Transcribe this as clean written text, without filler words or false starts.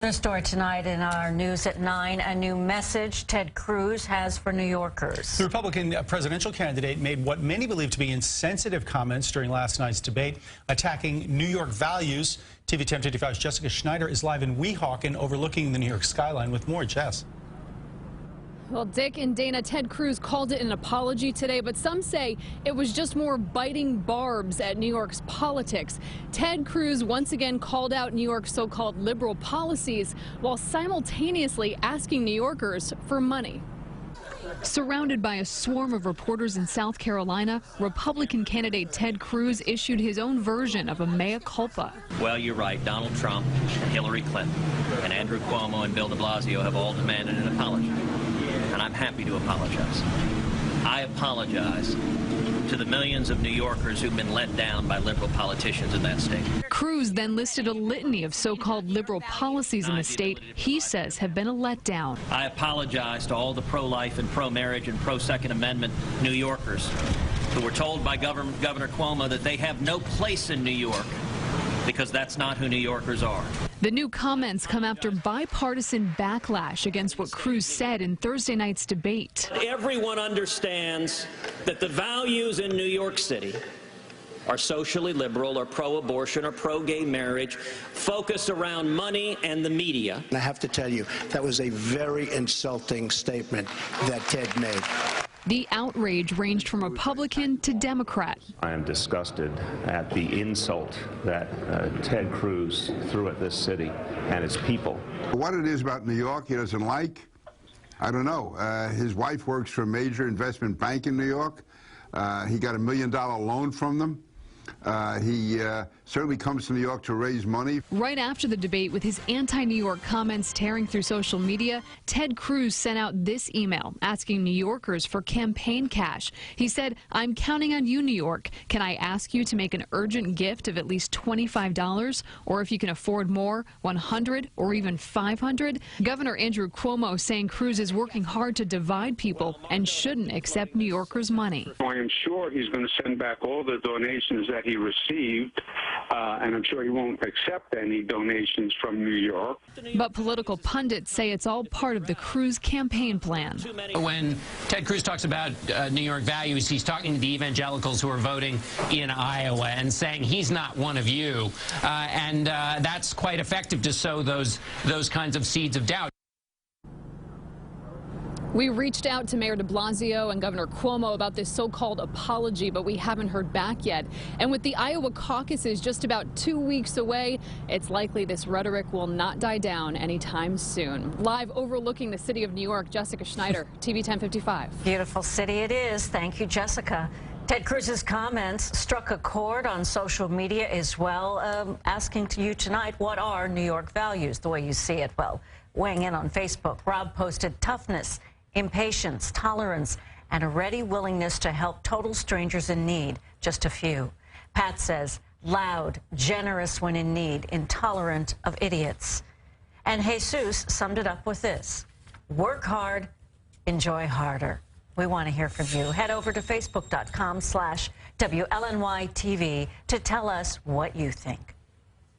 The story tonight in our news at 9, a new message Ted Cruz has for New Yorkers. The Republican presidential candidate made what many believe to be insensitive comments during last night's debate, attacking New York values. TV 1055's Jessica Schneider is live in Weehawken overlooking the New York skyline with more. Jess. Well, Dick and Dana, Ted Cruz called it an apology today, but some say it was just more biting barbs at New York's politics. Ted Cruz once again called out New York's so-called liberal policies while simultaneously asking New Yorkers for money. Surrounded by a swarm of reporters in South Carolina, Republican candidate Ted Cruz issued his own version of a mea culpa. Well, you're right. Donald Trump, Hillary Clinton, and Andrew Cuomo and Bill de Blasio have all demanded an apology. And I'm happy to apologize. I apologize to the millions of New Yorkers who've been let down by liberal politicians in that state. Cruz then listed a litany of so-called liberal policies in the state he says have been a letdown. I apologize to all the pro-life and pro-marriage and pro-Second Amendment New Yorkers who were told by Governor Cuomo that they have no place in New York because that's not who New Yorkers are. The new comments come after bipartisan backlash against what Cruz said in Thursday night's debate. Everyone understands that the values in New York City are socially liberal or pro-abortion or pro-gay marriage, focused around money and the media. And I have to tell you, that was a very insulting statement that Ted made. The outrage ranged from Republican to Democrat. I am disgusted at the insult that Ted Cruz threw at this city and its people. What it is about New York he doesn't like, I don't know. His wife works for a major investment bank in New York. He got $1 million loan from them. He certainly comes to New York to raise money. Right after the debate, with his anti-New York comments tearing through social media, Ted Cruz sent out this email asking New Yorkers for campaign cash. He said, "I'm counting on you, New York. Can I ask you to make an urgent gift of at least $25? Or if you can afford more, $100 or even $500? Governor Andrew Cuomo saying Cruz is working hard to divide people and shouldn't accept New Yorkers' money. I am sure he's going to send back all the donations that he received, and I'm sure he won't accept any donations from New York. But political pundits say it's all part of the Cruz campaign plan. When Ted Cruz talks about New York values, he's talking to the evangelicals who are voting in Iowa and saying he's not one of you. And that's quite effective to sow those kinds of seeds of doubt. We reached out to Mayor de Blasio and Governor Cuomo about this so-called apology, but we haven't heard back yet. And with the Iowa caucuses just about 2 weeks away, it's likely this rhetoric will not die down anytime soon. Live overlooking the city of New York, Jessica Schneider, TV 1055. Beautiful city it is. Thank you, Jessica. Ted Cruz's comments struck a chord on social media as well, asking to you tonight, what are New York values, the way you see it? Well, weighing in on Facebook, Rob posted toughness, impatience, tolerance, and a ready willingness to help total strangers in need, just a few. Pat says, loud, generous when in need, intolerant of idiots. And Jesus summed it up with this: work hard, enjoy harder. We want to hear from you. Head over to facebook.com/WLNYTV to tell us what you think.